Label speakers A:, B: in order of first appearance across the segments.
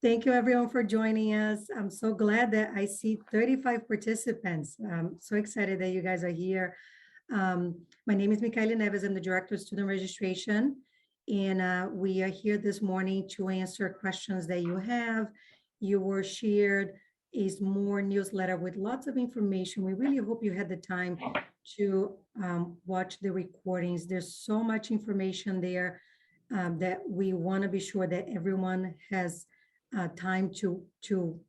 A: Thank you everyone for joining us. I'm so glad that I see 35 participants. I'm so excited that you guys are here. My name is Micaela Neves. I'm the Director of Student Registration. And we are here this morning to answer questions that you have. You were shared a more newsletter with lots of information. We really hope you had the time to watch the recordings. There's so much information there that we want to be sure that everyone has time to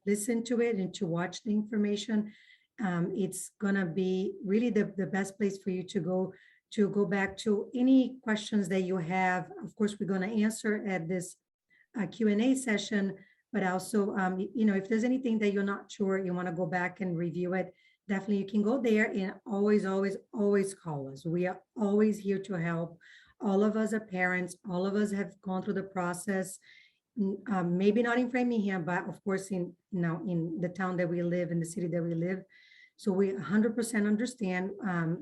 A: listen to it and to watch the information. It's gonna be really the best place for you to go back to any questions that you have. Of course, we're gonna answer at this Q&A session, but also, if there's anything that you're not sure, you wanna go back and review it, definitely you can go there and always, always, always call us. We are always here to help. All of us are parents, all of us have gone through the process. Maybe not in Framingham, but of course in the town that we live, in the city that we live. So we 100% understand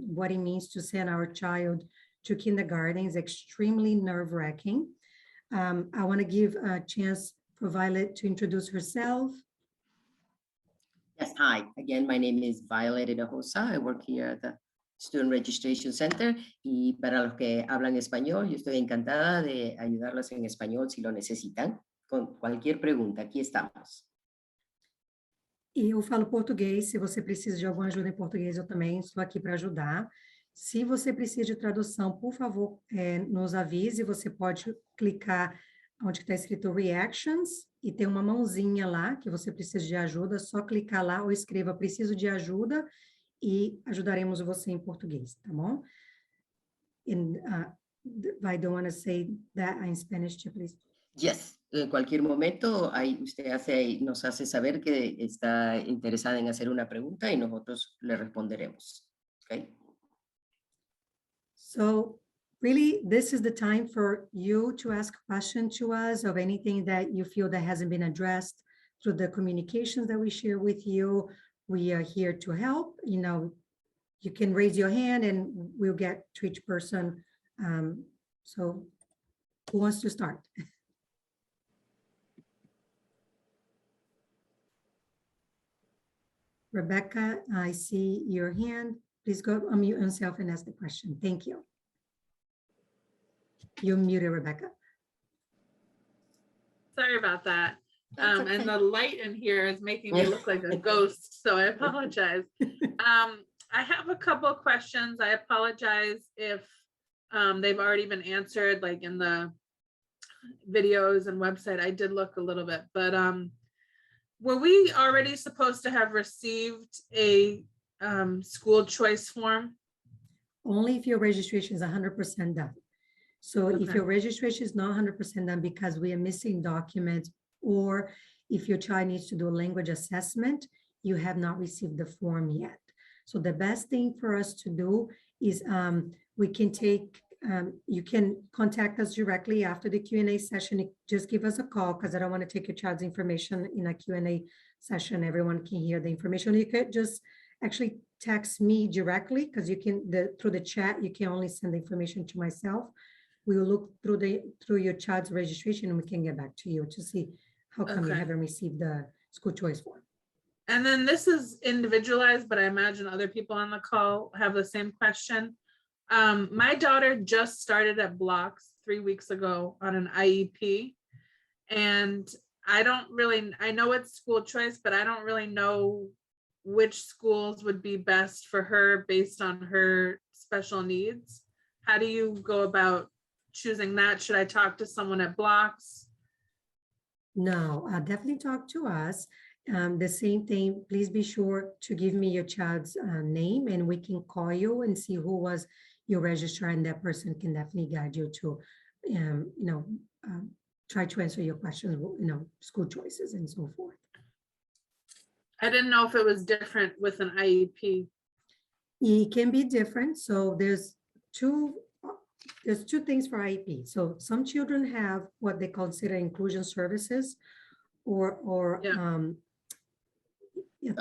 A: what it means to send our child to kindergarten. It's extremely nerve-wracking. I want to give a chance for Violet to introduce herself.
B: Yes, hi. Again, my name is Violet Hinojosa. I work here at the Student Registration Center. Y para los que hablan español, yo estoy encantada de ayudarlas en español si lo necesitan. Con cualquier pregunta, aquí estamos.
A: E eu falo português. Se você precisa de alguma ajuda em português, eu também estou aqui para ajudar. Se você precisa de tradução, por favor, nos avise. Você pode clicar onde está escrito Reactions e tem uma mãozinha lá que você precisa de ajuda. Só clicar lá ou escreva preciso de ajuda e ajudaremos você em português, tá bom? And I don't want to say that in Spanish, please.
B: Yes, en cualquier momento usted nos hace saber que está interesada en hacer una pregunta y nosotros le responderemos. Okay.
A: So really, this is the time for you to ask a question to us of anything that you feel that hasn't been addressed through the communications that we share with you. We are here to help. You can raise your hand and we'll get to each person. So who wants to start? Rebecca, I see your hand. Please go unmute yourself and ask the question. Thank you. You're muted, Rebecca.
C: Sorry about that. Okay. And the light in here is making me look like a ghost, so I apologize. I have a couple of questions. I apologize if they've already been answered, like in the videos and website. I did look a little bit, but were we already supposed to have received a school choice form?
A: Only if your registration is 100% done. So okay. If your registration is not 100% done because we are missing documents, or if your child needs to do a language assessment, you have not received the form yet. So the best thing for us to do is we can take, you can contact us directly after the Q&A session. Just give us a call because I don't want to take your child's information in a Q&A session. Everyone can hear the information. You could just actually text me directly because you can, through the chat, you can only send the information to myself. We will look through your child's registration and we can get back to you to see how come you haven't received the school choice form.
C: And then this is individualized, but I imagine other people on the call have the same question. My daughter just started at Blocks 3 weeks ago on an IEP. And I know it's school choice, but I don't really know which schools would be best for her based on her special needs. How do you go about choosing that? Should I talk to someone at Blocks?
A: No, definitely talk to us. The same thing, please be sure to give me your child's name and we can call you and see who was your registrar, and that person can definitely guide you to, try to answer your questions, school choices and so forth.
C: I didn't know if it was different with an IEP.
A: It can be different. So there's two things for IEP. So some children have what they consider inclusion services or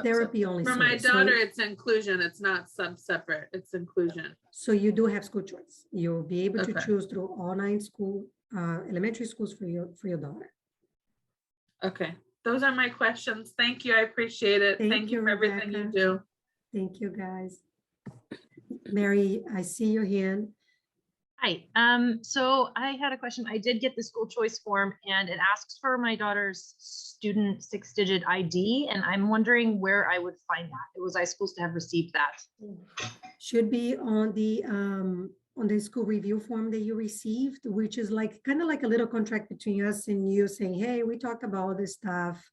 A: therapy only.
C: For my daughter, it's inclusion. It's not separate. It's inclusion.
A: So you do have school choice. You'll be able to choose through all 9 elementary schools for your daughter.
C: Okay, those are my questions. Thank you. I appreciate it.
A: Thank
C: Thank you
A: you,
C: for everything you
A: Rebecca.
C: do.
A: Thank you, guys. Mary, I see your hand.
D: Hi, so I had a question. I did get the school choice form and it asks for my daughter's student 6-digit ID, and I'm wondering where I would find that. Was I supposed to have received that?
A: Should be on the school review form that you received, which is like kind of like a little contract between us and you saying, hey, we talked about all this stuff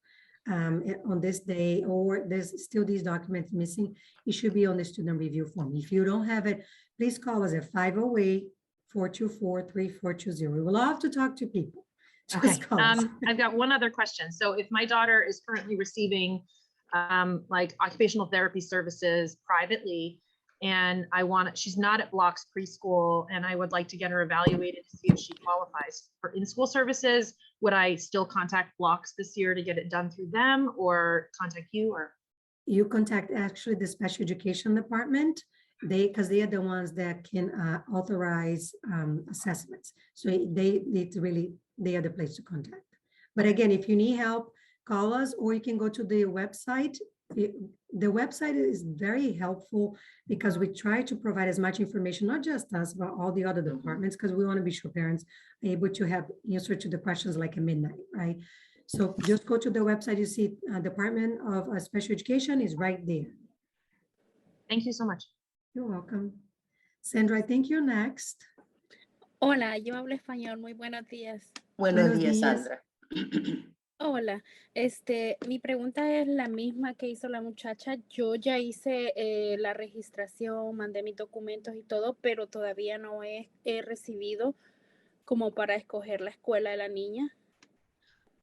A: on this day, or there's still these documents missing. It should be on the student review form. If you don't have it, please call us at 508-424-3420. We love to talk to people.
D: Okay,
A: Just call us.
D: I've got one other question. So if my daughter is currently receiving like occupational therapy services privately, and she's not at Blocks preschool, and I would like to get her evaluated to see if she qualifies for in-school services, would I still contact Blocks this year to get it done through them, or contact you, or?
A: You contact actually the special education department, because they are the ones that can authorize assessments. So they are the place to contact. But again, if you need help, call us, or you can go to the website. The website is very helpful because we try to provide as much information, not just us, but all the other departments, because we want to be sure parents are able to have answer to the questions like at midnight, right? So just go to the website, you see Department of Special Education is right there.
D: Thank you so much.
A: You're welcome. Sandra, I think you're next.
E: Hola, yo hablo español. Muy buenos días.
B: Buenos
A: Buenos
B: días,
A: días.
B: Sandra.
E: Hola, mi pregunta es la misma que hizo la muchacha. Yo ya hice la registración, mandé mis documentos y todo, pero todavía no he recibido como para escoger la escuela de la niña.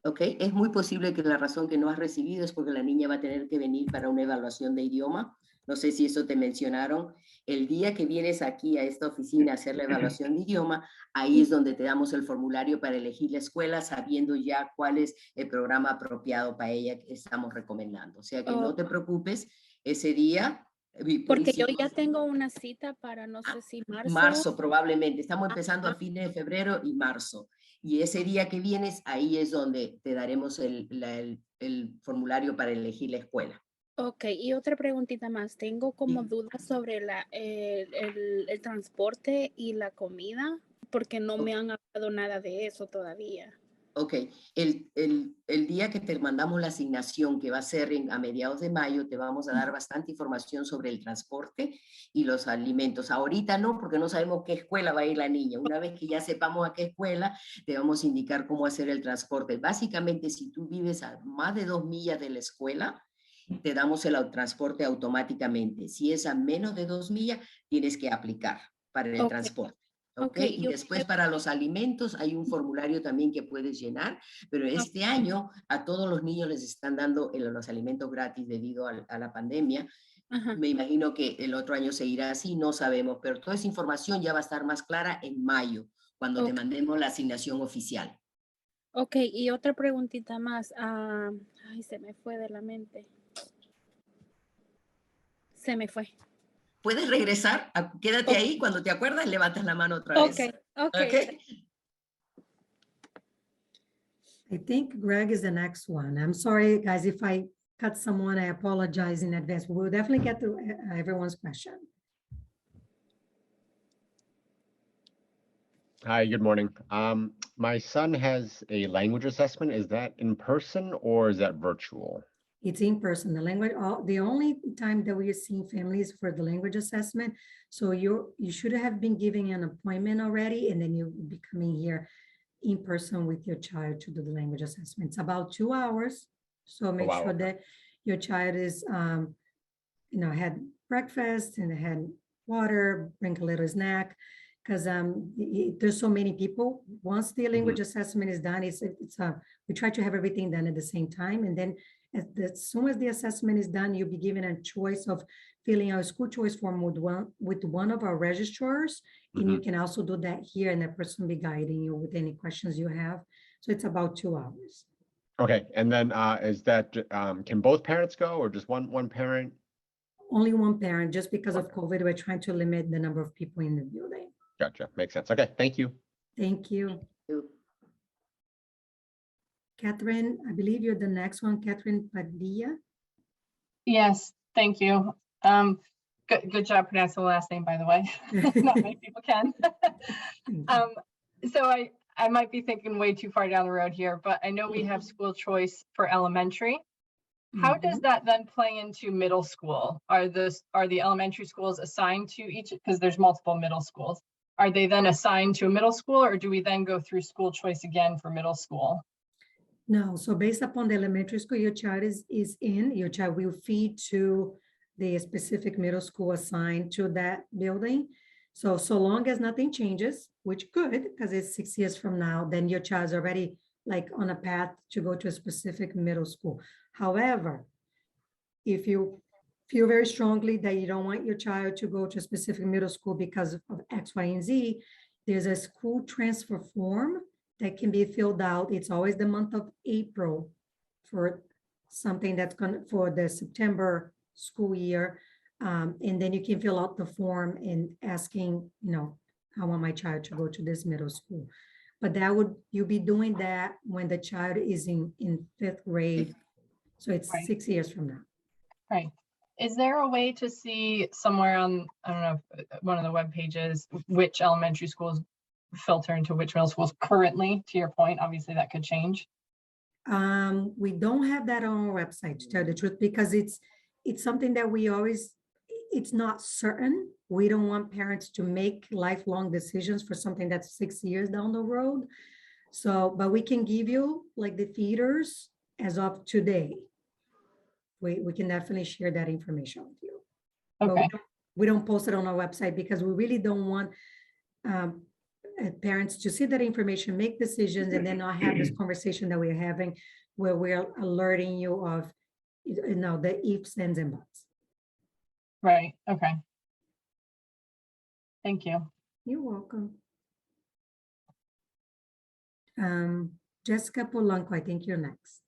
B: Ok, es muy posible que la razón que no has recibido es porque la niña va a tener que venir para una evaluación de idioma. No sé si eso te mencionaron. El día que vienes aquí a esta oficina a hacer la evaluación de idioma, ahí es donde te damos el formulario para elegir la escuela, sabiendo ya cuál es el programa apropiado para ella que estamos recomendando. O sea que no te preocupes, ese día...
E: Porque yo ya tengo una cita para no sé si marzo.
B: Marzo probablemente. Estamos empezando a fines de febrero y marzo. Y ese día que vienes, ahí es donde te daremos el formulario para elegir la escuela.
E: Ok, y otra preguntita más. Tengo como dudas sobre el transporte y la comida, porque no me han hablado nada de eso todavía.
B: Ok, el día que te mandamos la asignación, que va a ser a mediados de mayo, te vamos a dar bastante información sobre el transporte y los alimentos. Ahorita no, porque no sabemos qué escuela va a ir la niña. Una vez que ya sepamos a qué escuela, te vamos a indicar cómo hacer el transporte. Básicamente, si tú vives a más de 2 millas de la escuela, te damos el transporte automáticamente. Si es a menos de 2 millas, tienes que aplicar para el transporte. Okay. Y después para los alimentos hay un formulario también que puedes llenar, pero este año a todos los niños les están dando los alimentos gratis debido a la pandemia. Me imagino que el otro año seguirá así, no sabemos, pero toda esa información ya va a estar más clara en mayo, cuando te mandemos la asignación oficial.
E: Ok, y otra preguntita más. Ay, se me fue de la mente. Se me fue.
B: ¿Puedes regresar? Quédate ahí, cuando te acuerdas, levantas la mano otra vez.
E: Okay.
A: I think Greg is the next one. I'm sorry, guys, if I cut someone, I apologize in advance. We'll definitely get to everyone's question.
F: Hi, good morning. My son has a language assessment. Is that in person or is that virtual?
A: It's in person. The language, the only time that we are seeing families for the language assessment. So you should have been giving an appointment already, and then you'll be coming here in person with your child to do the language assessment. It's about 2 hours. So make sure that your child is, had breakfast and had water, bring a little snack, because there's so many people. Once the language assessment is done, we try to have everything done at the same time, and then as soon as the assessment is done, you'll be given a choice of filling out a school choice form with one of our registrars, and you can also do that here, and that person will be guiding you with any questions you have. So it's about 2 hours.
F: Okay, and then is that can both parents go or just one parent?
A: Only one parent, just because of COVID, we're trying to limit the number of people in the building.
F: Gotcha, makes sense. Okay, thank you.
A: Thank you. Catherine, I believe you're the next one, Catherine Padilla.
G: Yes, thank you. Good job pronouncing the last name, by the way. Not many people can. So I might be thinking way too far down the road here, but I know we have school choice for elementary. How does that then play into middle school? Are the elementary schools assigned to each, because there's multiple middle schools? Are they then assigned to a middle school, or do we then go through school choice again for middle school?
A: No, so based upon the elementary school your child is in, your child will feed to the specific middle school assigned to that building. So long as nothing changes, which could, because it's 6 years from now, then your child's already like on a path to go to a specific middle school. However, if you feel very strongly that you don't want your child to go to a specific middle school because of X, Y, and Z, there's a school transfer form that can be filled out. It's always the month of April for something that's going for the September school year. And then you can fill out the form and asking, I want my child to go to this middle school. But you'll be doing that when the child is in 5th grade. So it's
G: Right.
A: 6 years from now.
G: Right. Is there a way to see somewhere on, I don't know, one of the web pages, which elementary schools filter into which middle schools currently? To your point, obviously that could change.
A: We don't have that on our website, to tell the truth, because it's something that it's not certain. We don't want parents to make lifelong decisions for something that's 6 years down the road. So, but we can give you like the feeders as of today. We can definitely share that information with you.
G: Okay.
A: But we don't post it on our website because we really don't want parents to see that information, make decisions, and then not have this conversation that we're having where we're alerting you of, the ifs, ands, and buts.
G: Right. Okay. Thank you.
A: You're welcome. Jessica Polanco, I think you're next.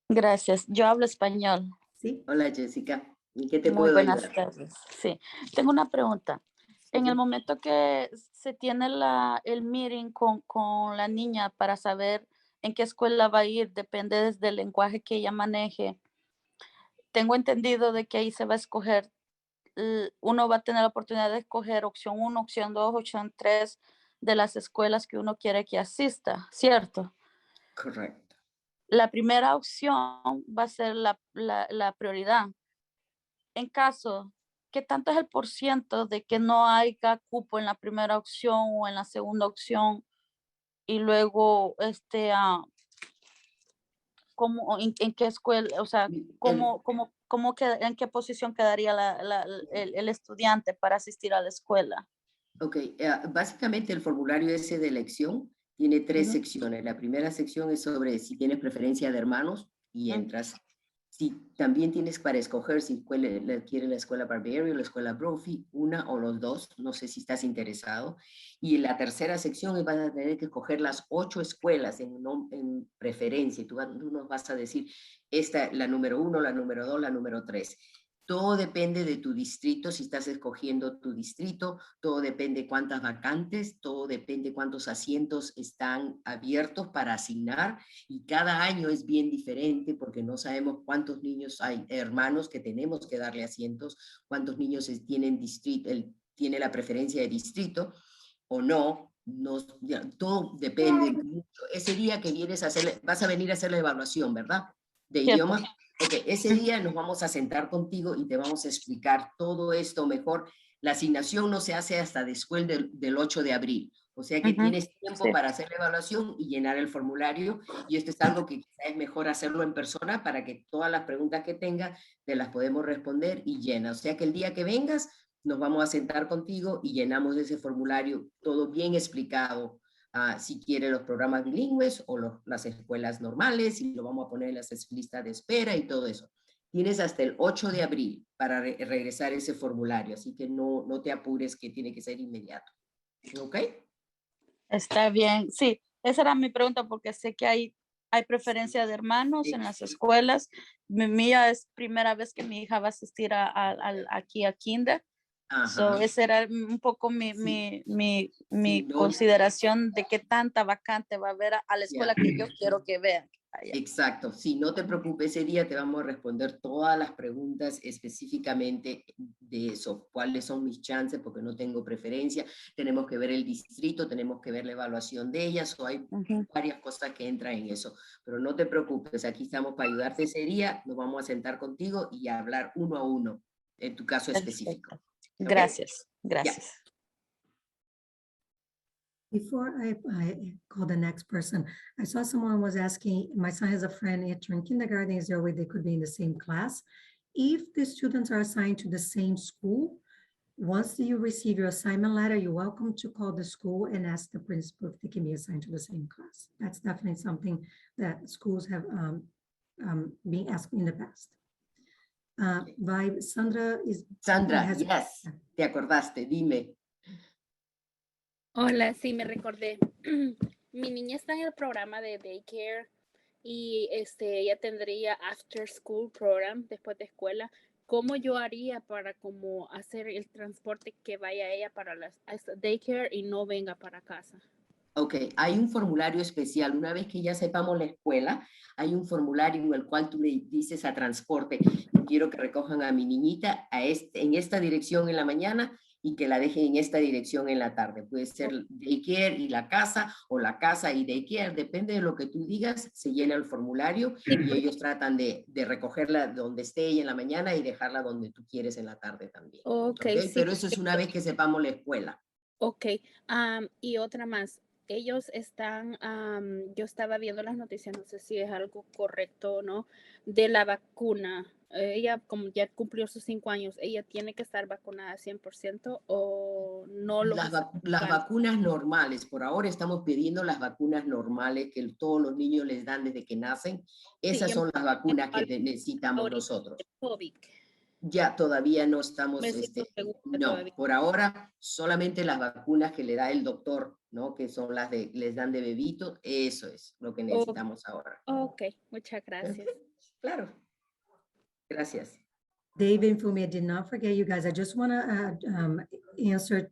H: Gracias. Yo hablo español.
A: ¿Sí?
B: Hola, Jessica. ¿Y qué te
H: Muy
B: puedo
H: buenas
B: ayudar?
H: tardes. Sí, tengo una pregunta. En el
B: Ujú.
H: momento que se tiene el meeting con la niña para saber en qué escuela va a ir, depende desde el lenguaje que ella maneje. Tengo entendido de que ahí se va a escoger, uno va a tener la oportunidad de escoger opción 1, opción 2, opción 3 de las escuelas que uno quiere que asista, ¿cierto?
B: Correcto.
H: La primera opción va a ser la prioridad. En caso, ¿qué tanto es el % de que no haya cupo en la primera opción o en la segunda opción? Y luego, ¿en qué escuela, o sea, en qué posición quedaría el estudiante para asistir a la escuela?
B: Ok, básicamente el formulario ese de elección tiene 3
H: Ujú.
B: secciones. La primera sección es sobre si tienes preferencia de hermanos y entras. Si también tienes para escoger si quiere la escuela Barberio, la escuela Brophy, una o los dos, no sé si estás interesado. Y en la tercera sección vas a tener que escoger las 8 escuelas en preferencia. Y tú nos vas a decir, esta, la número 1, la número 2, la número 3. Todo depende de tu distrito, si estás escogiendo tu distrito, todo depende cuántas vacantes, todo depende cuántos asientos están abiertos para asignar, y cada año es bien diferente porque no sabemos cuántos niños hay, hermanos que tenemos que darle asientos, cuántos niños tiene la preferencia de distrito o no, todo depende mucho. Ese día que vas a venir a hacer la evaluación, ¿verdad? De
H: Cierto.
B: idioma. Ok, ese día nos vamos a sentar contigo y te vamos a explicar todo esto mejor. La asignación no se hace hasta después del 8 de abril. O sea que tienes tiempo
H: Sí.
B: para hacer la evaluación y llenar el formulario. Y esto es algo que quizás es mejor hacerlo en persona para que todas las preguntas que tengas te las podemos responder y llena. O sea que el día que vengas nos vamos a sentar contigo y llenamos ese formulario todo bien explicado. Si quiere los programas bilingües o las escuelas normales, y lo vamos a poner en las listas de espera y todo eso. Tienes hasta el 8 de abril para regresar ese formulario, así que no te apures, que tiene que ser inmediato. ¿Ok?
H: Está bien. Sí, esa era mi pregunta porque sé que hay preferencia de hermanos en las escuelas. Mía es primera vez que mi hija va a asistir aquí a kinder. So,
B: Ajá.
H: esa era un poco mi
B: Sí, no,
H: consideración de qué tanta vacante va a haber a la escuela
B: ya.
H: que yo quiero que vean. Allá.
B: Exacto, sí, no te preocupes, ese día te vamos a responder todas las preguntas específicamente de eso, cuáles son mis chances, porque no tengo preferencia, tenemos que ver el distrito, tenemos que ver la evaluación de ellas, o hay varias cosas que entran en eso, pero no te preocupes, aquí estamos para ayudarte ese día, nos vamos a sentar contigo y a hablar uno a uno en tu caso específico. ¿Ok?
H: Gracias, gracias.
A: Before I call the next person, I saw someone was asking, my son has a friend entering kindergarten, is there a way they could be in the same class? If the students are assigned to the same school, once you receive your assignment letter, you're welcome to call the school and ask the principal if they can be assigned to the same class. That's definitely something that schools have been asked in the past. Sandra is...
B: Sandra, yes, te acordaste, dime.
E: Hola, sí, me recordé. Mi niña está en el programa de daycare y ella tendría after school program después de escuela. ¿Cómo yo haría para como hacer el transporte que vaya ella para las daycare y no venga para casa?
B: Ok, hay un formulario especial. Una vez que ya sepamos la escuela, hay un formulario en el cual tú le dices a transporte, quiero que recojan a mi niñita en esta dirección en la mañana y que la dejen en esta dirección en la tarde. Puede ser daycare y la casa, o la casa y daycare, depende de lo que tú digas, se llena el formulario y ellos tratan de recogerla donde esté ella en la mañana y dejarla donde tú quieres en la tarde también.
E: Okay,
B: ¿Okay?
E: sí.
B: Pero eso es una vez que sepamos la escuela.
E: Ok, y otra más. Ellos están, yo estaba viendo las noticias, no sé si es algo correcto o no, de la vacuna. Ella, como ya cumplió sus 5 años, ¿ella tiene que estar vacunada 100% o no lo
B: Las vacunas normales, por ahora estamos pidiendo las vacunas normales que todos los niños les dan desde que nacen. Esas son las vacunas que necesitamos nosotros.
E: COVID.
B: Ya todavía no estamos,
E: Me siento segura
B: no,
E: todavía.
B: por ahora solamente las vacunas que le da el doctor, ¿no? Que son las de, les dan de bebito, eso es lo que necesitamos ahora.
E: Ok, muchas gracias.
B: Claro, gracias.
A: David and Fumi, I did not forget you guys. I just want to answer,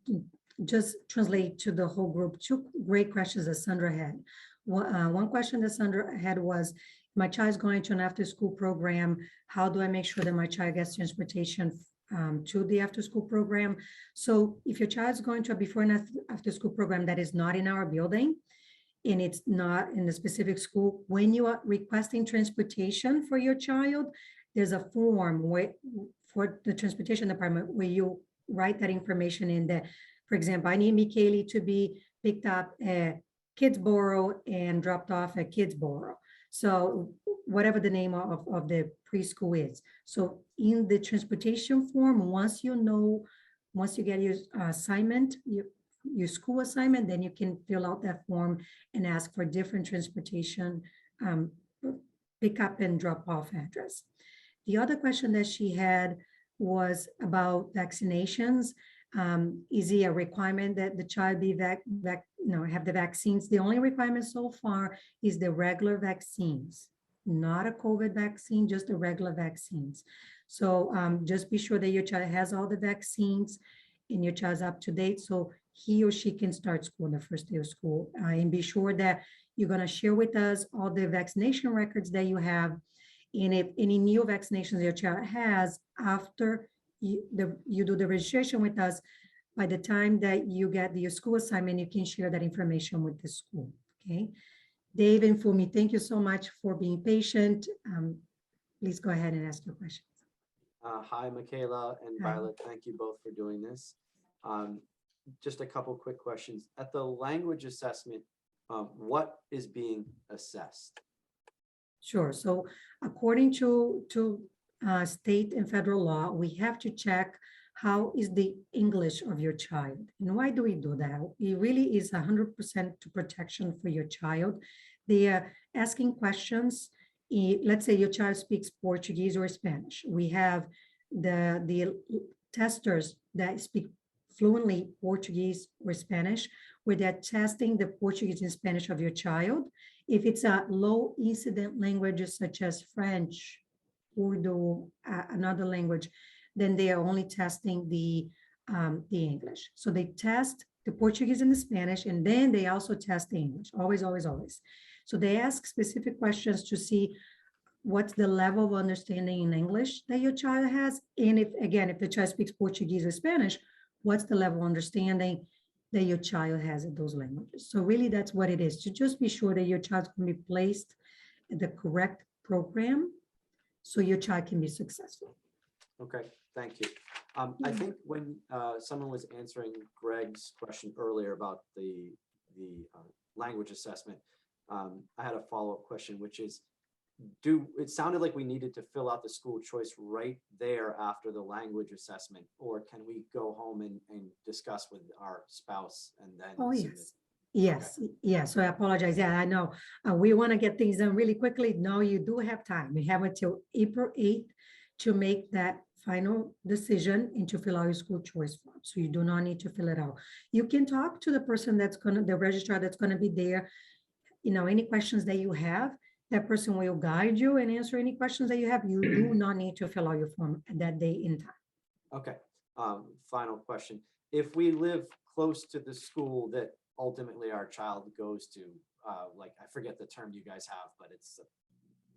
A: just translate to the whole group, 2 great questions that Sandra had. One question that Sandra had was, my child's going to an after-school program. How do I make sure that my child gets transportation to the after-school program? So if your child's going to a before and after-school program that is not in our building, and it's not in the specific school, when you are requesting transportation for your child, there's a form for the transportation department where you write that information in there. For example, I need Michaeli to be picked up at Kidsboro and dropped off at Kidsboro. So whatever the name of the preschool is. So in the transportation form, once you get your assignment, your school assignment, then you can fill out that form and ask for different transportation pick up and drop off address. The other question that she had was about vaccinations. Is it a requirement that the child be have the vaccines? The only requirement so far is the regular vaccines, not a COVID vaccine, just the regular vaccines. So just be sure that your child has all the vaccines and your child's up to date, so he or she can start school on the first day of school. And be sure that you're going to share with us all the vaccination records that you have. And if any new vaccinations your child has, after you do the registration with us, by the time that you get your school assignment, you can share that information with the school, okay? Dave and Fumi, thank you so much for being patient. Please go ahead and ask your questions.
I: Hi, Michaela and Violet. Thank you both for doing this. Just a couple quick questions. At the language assessment, what is being assessed?
A: Sure. So according to state and federal law, we have to check how is the English of your child. And why do we do that? It really is 100% to protection for your child. They are asking questions. Let's say your child speaks Portuguese or Spanish. We have the testers that speak fluently Portuguese or Spanish, where they're testing the Portuguese and Spanish of your child. If it's a low incident languages such as French, Urdu, another language, then they are only testing the the English. So they test the Portuguese and the Spanish, and then they also test the English, always, always, always. So they ask specific questions to see what's the level of understanding in English that your child has. And if, again, if the child speaks Portuguese or Spanish, what's the level of understanding that your child has in those languages. So really that's what it is, to just be sure that your child's going to be placed in the correct program so your child can be successful.
I: Okay, thank you. I think when someone was answering Greg's question earlier about the language assessment, I had a follow-up question, which is, it sounded like we needed to fill out the school choice right there after the language assessment, or can we go home and discuss with our spouse and then?
A: Oh,
I: submit?
A: yes. Yes. So I apologize. Yeah, I know. We want to get things done really quickly. No, you do have time. You have until April 8th to make that final decision and to fill out your school choice form. So you do not need to fill it out. You can talk to the person the registrar that's going to be there. Any questions that you have, that person will guide you and answer any questions that you have. You do not need to fill out your form at that day in time.
I: Okay, final question. If we live close to the school that ultimately our child goes to, like, I forget the term you guys have, but it's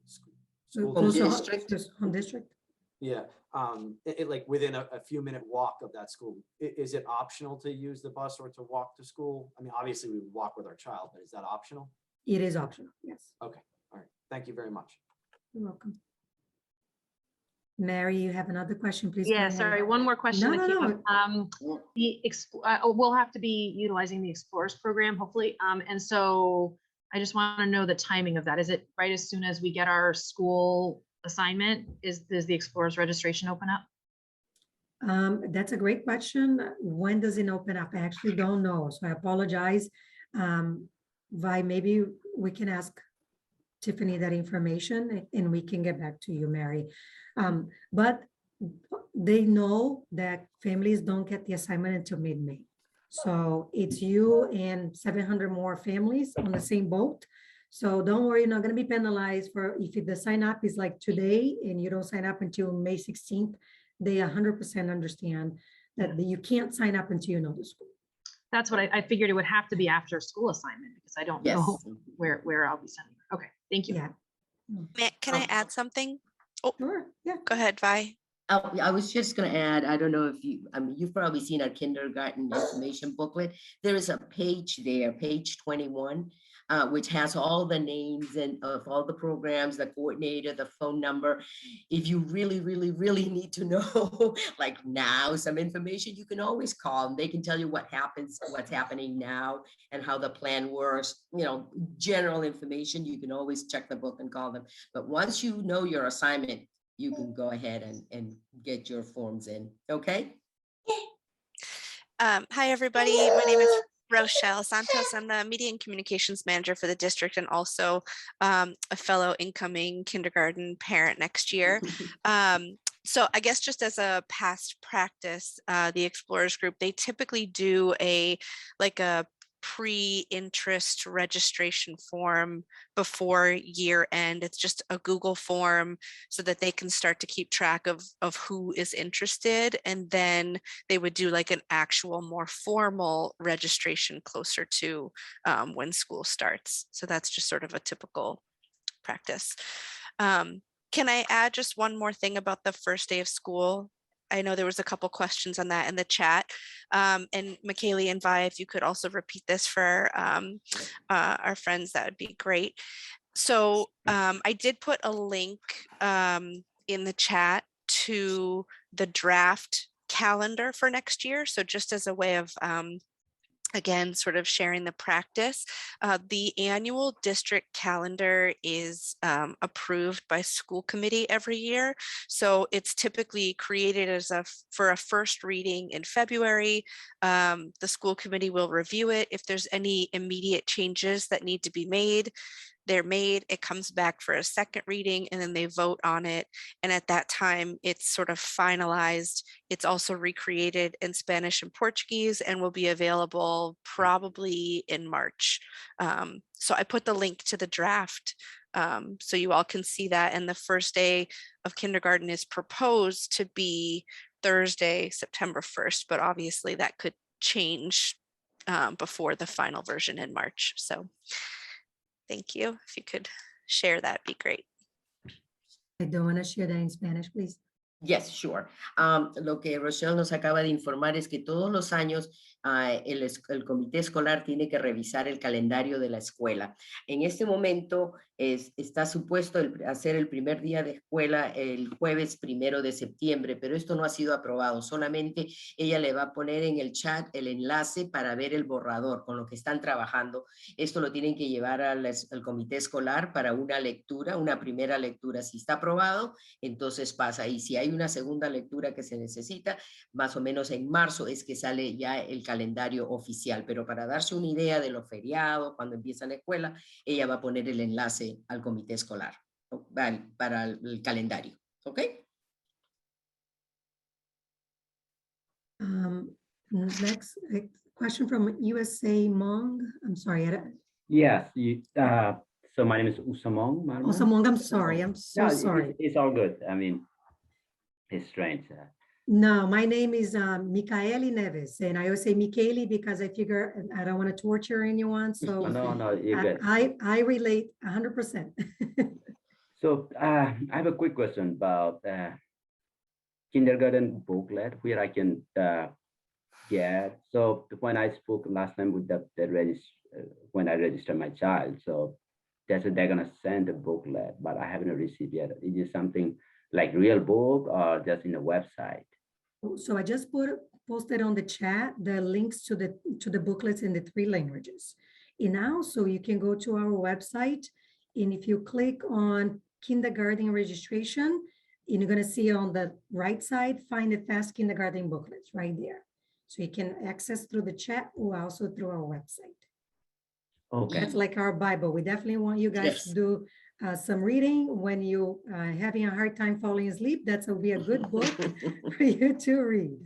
I: school
A: Close to
B: district.
A: home district.
I: Yeah, like within a few minute walk of that school, is it optional to use the bus or to walk to school? I mean, obviously we would walk with our child, but is that optional?
A: It is optional, yes.
I: Okay, all right. Thank you very much.
A: You're welcome. Mary, you have another question, please. go
D: Yeah,
A: ahead.
D: sorry, one more question.
A: No,
D: that
A: no,
D: came
A: no.
D: up. We'll have to be utilizing the Explorers program, hopefully. And so I just want to know the timing of that. Is it right as soon as we get our school assignment? Does the Explorers registration open up?
A: That's a great question. When does it open up? I actually don't know, so I apologize. Vi, maybe we can ask Tiffany that information and we can get back to you, Mary. But they know that families don't get the assignment until mid-May. So it's you and 700 more families on the same boat. So don't worry, you're not going to be penalized for if the sign up is like today and you don't sign up until May 16th. They 100% understand that you can't sign up until you know the school.
D: That's what I figured. It would have to be after school assignment because I don't know where I'll be sending her. Okay, thank you.
A: Yeah.
J: Can I add something? Oh,
A: Sure. Yeah.
J: go ahead, Vi.
B: I was just going to add, I don't know if you've probably seen our kindergarten information booklet. There is a page there, page 21, which has all the names and of all the programs, the coordinator, the phone number. If you really, really, really need to know, like now, some information, you can always call them. They can tell you what happens, what's happening now, and how the plan works. General information. You can always check the book and call them. But once you know your assignment, you can go ahead and get your forms in, okay?
J: Hi, everybody. My name is Rochelle Santos. I'm the Media and Communications Manager for the district and also a fellow incoming kindergarten parent next year. So I guess just as a past practice, the Explorers Group, they typically do a pre-interest registration form before year end. It's just a Google form so that they can start to keep track of who is interested. And then they would do like an actual more formal registration closer to when school starts. So that's just sort of a typical practice. Can I add just one more thing about the first day of school? I know there was a couple questions on that in the chat. And McKaylee and Vi, if you could also repeat this for our friends, that would be great. So I did put a link in the chat to the draft calendar for next year. So just as a way of again, sort of sharing the practice. The annual district calendar is approved by school committee every year. So it's typically created as for a first reading in February. The school committee will review it. If there's any immediate changes that need to be made, they're made, it comes back for a second reading, and then they vote on it. And at that time, it's sort of finalized. It's also recreated in Spanish and Portuguese and will be available probably in March. So I put the link to the draft so you all can see that. And the first day of kindergarten is proposed to be Thursday, September 1st, but obviously that could change before the final version in March. So thank you. If you could share that, be great.
A: I don't want to share that in Spanish, please.
B: Yes, sure. Lo que Rochelle nos acaba de informar es que todos los años el comité escolar tiene que revisar el calendario de la escuela. En este momento está supuesto hacer el primer día de escuela el jueves 1 de septiembre, pero esto no ha sido aprobado. Solamente ella le va a poner en el chat el enlace para ver el borrador con lo que están trabajando. Esto lo tienen que llevar al comité escolar para una lectura, una primera lectura. Si está aprobado, entonces pasa. Y si hay una segunda lectura que se necesita, más o menos en marzo es que sale ya el calendario oficial, pero para darse una idea de los feriados, cuando empieza la escuela, ella va a poner el enlace al comité escolar para el calendario, ¿ok?
A: Next question from USA Mong. I'm sorry.
K: Yes, so my name is Usamong.
A: Usamong, I'm sorry. I'm so
K: No,
A: sorry.
K: It's all good. I mean, it's strange.
A: No, my name is Micaeli Neves, and I always say Micaeli because I figure I don't want to torture anyone. So
K: No, you're good.
A: I relate 100%.
K: So I have a quick question about kindergarten booklet where I can get. So when I spoke last time with when I registered my child, so they said they're gonna send a booklet, but I haven't received yet. Is it something like real book or just in a website?
A: So I just posted on the chat the links to the booklets in the 3 languages. And also you can go to our website, and if you click on kindergarten registration, and you're going to see on the right side, find the fast kindergarten booklets right there. So you can access through the chat or also through our website.
K: Okay.
A: That's like our Bible. We definitely want you guys to do some reading when you having a hard time falling asleep. That will be a good book for you to read.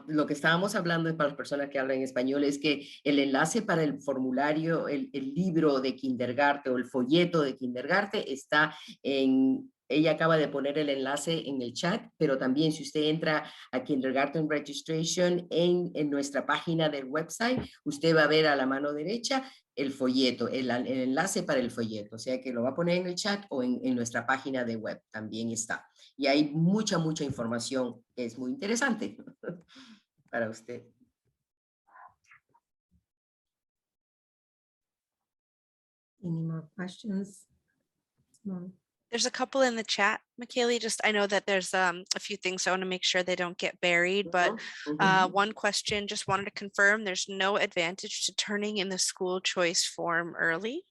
B: Lo que estábamos hablando para las personas que hablan español es que el enlace para el formulario, el libro de kindergarten o el folleto de kindergarten está ella acaba de poner el enlace en el chat, pero también si usted entra a Kindergarten Registration en nuestra página del website, usted va a ver a la mano derecha el folleto, el enlace para el folleto, o sea que lo va a poner en el chat o en nuestra página de web, también está. Y hay mucha información que es muy interesante para usted.
A: Any more questions?
J: There's a couple in the chat, Michaeli. I know that there's a few things I want to make sure they don't get buried, but one question, just wanted to confirm there's no advantage to turning in the school choice form early?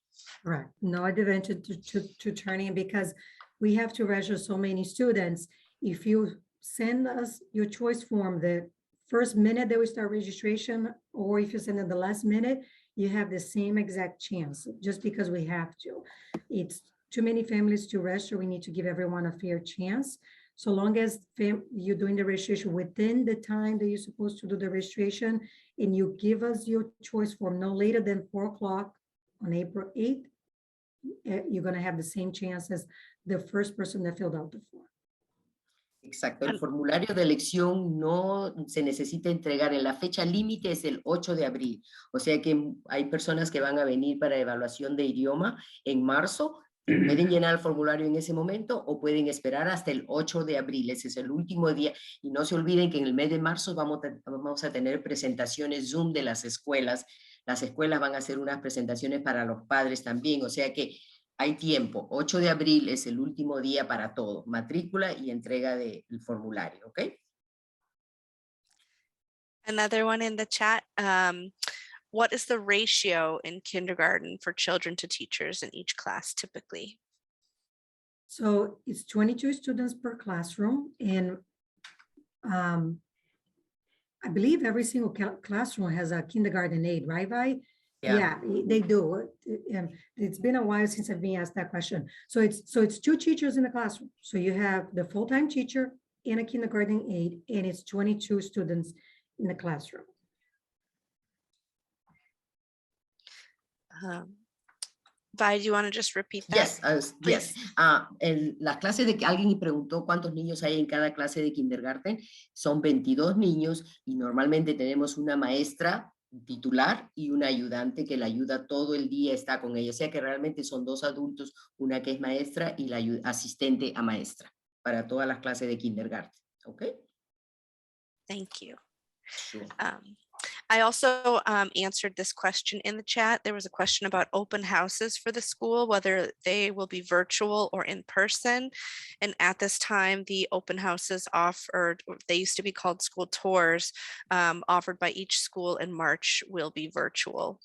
A: Correct. No advantage to turning, because we have to register so many students. If you send us your choice form the first minute that we start registration, or if you send it the last minute, you have the same exact chance, just because we have to. It's too many families to register. We need to give everyone a fair chance. So long as you're doing the registration within the time that you're supposed to do the registration, and you give us your choice form no later than 4 o'clock on April 8th, you're going to have the same chance as the first person that filled out the form.
B: Exacto, el formulario de elección no se necesita entregar, en la fecha límite es el 8 de abril, o sea que hay personas que van a venir para evaluación de idioma en marzo, pueden llenar el formulario en ese momento o pueden esperar hasta el 8 de abril, ese es el último día, y no se olviden que en el mes de marzo vamos a tener presentaciones Zoom de las escuelas van a hacer unas presentaciones para los padres también, o sea que hay tiempo. 8 de abril es el último día para todo, matrícula y entrega del formulario, ¿ok?
J: Another one in the chat. What is the ratio in kindergarten for children to teachers in each class typically?
A: So it's 22 students per classroom, and I believe every single classroom has a kindergarten aide, right, Vi? Yeah, they do. It's been a while since I've been asked that question. So it's 2 teachers in the classroom. So you have the full-time teacher and a kindergarten aide, and it's 22 students in the classroom.
J: Vi, do you want to just repeat that?
B: Yes, yes. En las clases de que alguien preguntó cuántos niños hay en cada clase de kindergarten, son 22 niños y normalmente tenemos una maestra titular y una ayudante que la ayuda todo el día, está con ella. O sea que realmente son 2 adultos, una que es maestra y la asistente a maestra para todas las clases de kindergarten. ¿Ok?
J: Thank you.
B: Sure.
J: I also answered this question in the chat. There was a question about open houses for the school, whether they will be virtual or in person. And at this time, the open houses offered, they used to be called school tours, offered by each school in March will be virtual.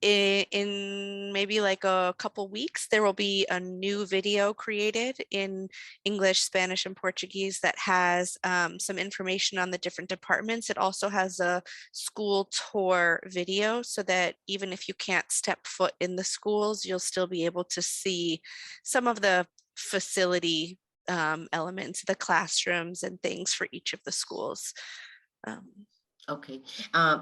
J: In maybe like a couple weeks, there will be a new video created in English, Spanish, and Portuguese that has some information on the different departments. It also has a school tour video so that even if you can't step foot in the schools, you'll still be able to see some of the facility elements, the classrooms and things for each of the schools.
B: Ok,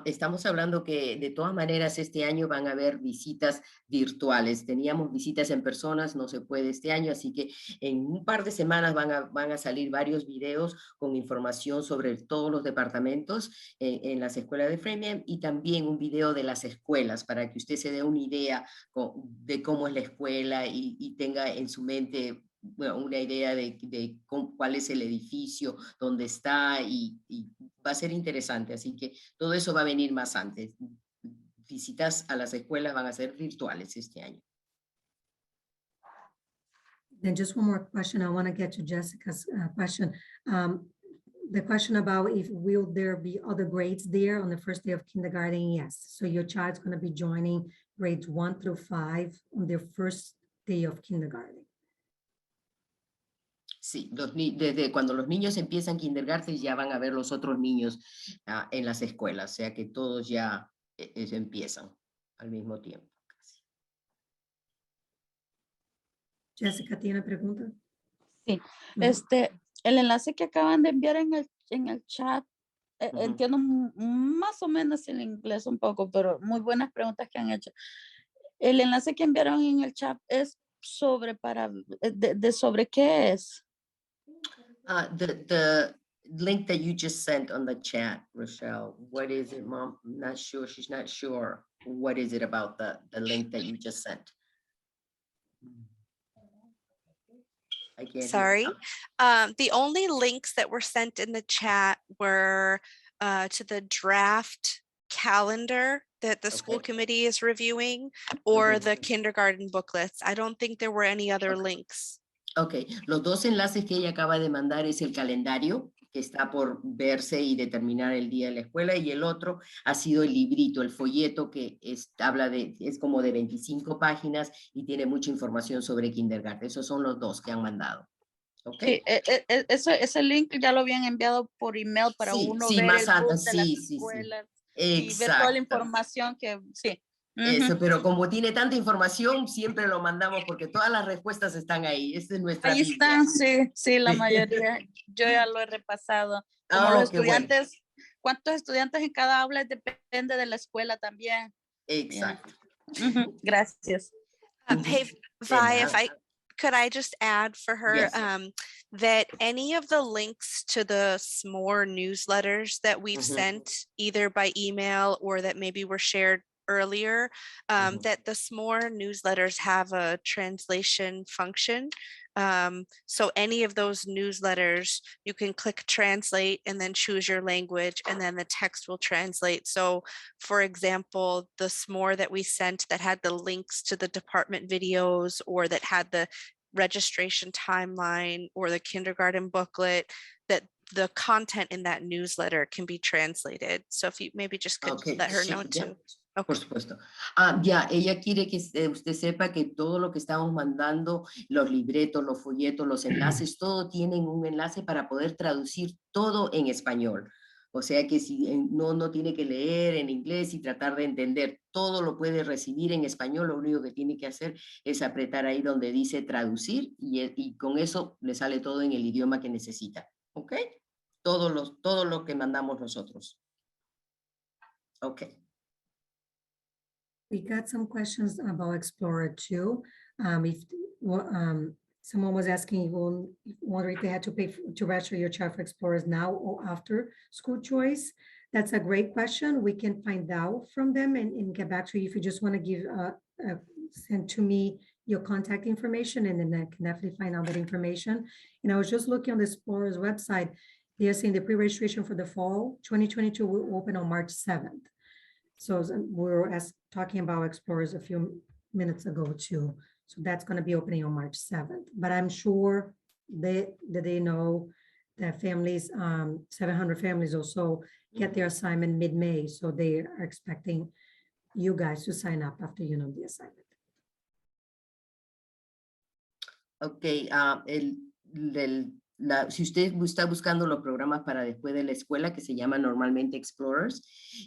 B: estamos hablando que de todas maneras este año van a haber visitas virtuales. Teníamos visitas en personas, no se puede este año, así que en un par de semanas van a salir varios videos con información sobre todos los departamentos en las escuelas de Framingham y también un video de las escuelas para que usted se dé una idea de cómo es la escuela y tenga en su mente una idea de cuál es el edificio, dónde está y va a ser interesante. Así que todo eso va a venir más antes. Visitas a las escuelas van a ser virtuales este año.
A: Then just one more question. I want to get to Jessica's question. The question about if will there be other grades there on the first day of kindergarten? Yes. So your child's going to be joining grades 1 through 5 on their first day of kindergarten.
B: Sí, desde cuando los niños empiezan kindergarten ya van a ver los otros niños en las escuelas, o sea que todos ya empiezan al mismo tiempo.
A: Jessica, ¿tiene pregunta?
H: Sí, el enlace que acaban de enviar en el chat, entiendo más o menos el inglés un poco, pero muy buenas preguntas que han hecho. El enlace que enviaron en el chat es sobre sobre qué es.
B: The link that you just sent on the chat, Rochelle, what is it, Mom? I'm not sure. She's not sure. What is it about the link that you just sent? I can't
J: Sorry.
B: hear.
J: The only links that were sent in the chat were to the draft calendar that the school committee is reviewing or the kindergarten booklets. I don't think there were any other links.
B: Ok, los 2 enlaces que ella acaba de mandar es el calendario que está por verse y determinar el día de la escuela y el otro ha sido el librito, el folleto que es como de 25 páginas y tiene mucha información sobre kindergarten. Esos son los 2 que han mandado. Okay.
H: Sí, ese link ya lo habían enviado por email para uno ver
B: más
H: el book
B: antes,
H: de las escuelas y ver toda la información que sí.
B: Eso, pero como tiene tanta información, siempre lo mandamos porque todas las respuestas están ahí. Esta es nuestra
H: Ahí
B: Biblia.
H: están, sí, la mayoría. Yo ya lo he repasado. Como los estudiantes, ¿cuántos estudiantes en cada aula? Depende de la escuela también.
B: Exacto.
H: Gracias.
J: Hey, Vi, could I just add for her that any of the links to the SMORE newsletters that we've sent, either by email or that maybe were shared earlier, that the SMORE newsletters have a translation function. So any of those newsletters, you can click translate and then choose your language and then the text will translate. So for example, the SMORE that we sent that had the links to the department videos or that had the registration timeline or the kindergarten booklet, that the content in that newsletter can be translated. So if you maybe just could let her know too.
B: Okay. Por supuesto. Ella quiere que usted sepa que todo lo que estamos mandando, los libretos, los folletos, los enlaces, todo tienen un enlace para poder traducir todo en español. O sea que si no tiene que leer en inglés y tratar de entender, todo lo puede recibir en español, lo único que tiene que hacer es apretar ahí donde dice traducir y con eso le sale todo en el idioma que necesita. ¿Ok? Todo lo que mandamos nosotros. Ok.
A: We got some questions about Explorer too. Someone was asking, wondering if they had to pay to register your child for Explorers now or after school choice. That's a great question. We can find out from them and get back to you if you just want to give send to me your contact information, and then I can definitely find out that information. And I was just looking on the Explorers website. They are saying the pre-registration for the fall 2022 will open on March 7th. So we were talking about Explorers a few minutes ago too. So that's going to be opening on March 7th. But I'm sure that they know that families, 700 families or so, get their assignment mid-May. So they are expecting you guys to sign up after you know the assignment.
B: Ok, si usted está buscando los programas para después de la escuela, que se llaman normalmente Explorers,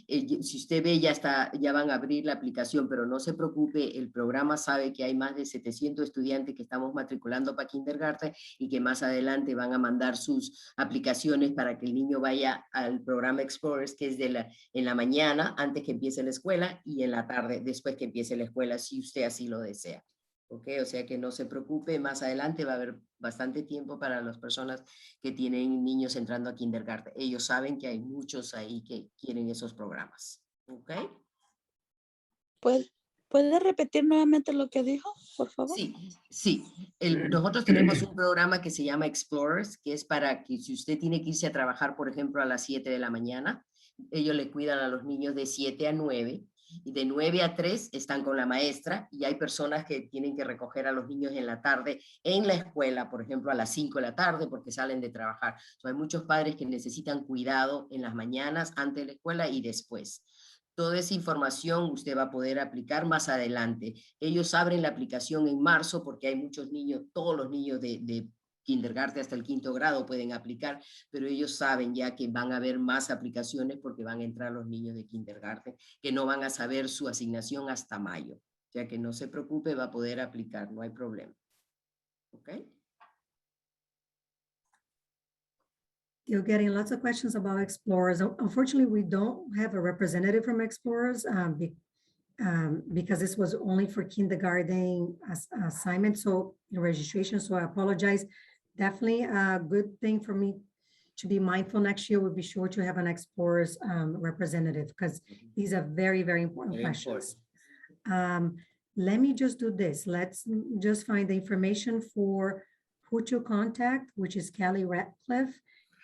B: si usted ve ya van a abrir la aplicación, pero no se preocupe, el programa sabe que hay más de 700 estudiantes que estamos matriculando para kindergarten y que más adelante van a mandar sus aplicaciones para que el niño vaya al programa Explorers, que es en la mañana, antes que empiece la escuela, y en la tarde, después que empiece la escuela, si usted así lo desea. Ok, o sea que no se preocupe, más adelante va a haber bastante tiempo para las personas que tienen niños entrando a kindergarten. Ellos saben que hay muchos ahí que quieren esos programas. Ok.
H: ¿Puede repetir nuevamente lo que dijo, por favor?
B: Sí. Nosotros tenemos un programa que se llama Explorers, que es para que si usted tiene que irse a trabajar, por ejemplo, a las 7 de la mañana, ellos le cuidan a los niños de 7 a 9, y de 9 a 3 están con la maestra, y hay personas que tienen que recoger a los niños en la tarde en la escuela, por ejemplo, a las 5 de la tarde porque salen de trabajar. Hay muchos padres que necesitan cuidado en las mañanas, antes de la escuela y después. Toda esa información usted va a poder aplicar más adelante. Ellos abren la aplicación en marzo porque hay muchos niños, todos los niños de kindergarten hasta el 5º grado pueden aplicar, pero ellos saben ya que van a haber más aplicaciones porque van a entrar los niños de kindergarten que no van a saber su asignación hasta mayo. O sea que no se preocupe, va a poder aplicar, no hay problema. ¿Ok?
A: You're getting lots of questions about Explorers. Unfortunately, we don't have a representative from Explorers because this was only for kindergarten assignment, so registration, so I apologize. Definitely a good thing for me to be mindful next year. We'll be sure to have an Explorers representative because these are very, very important questions. Let me just do this. Let's just find the information for who to contact, which is Kelly Ratcliffe.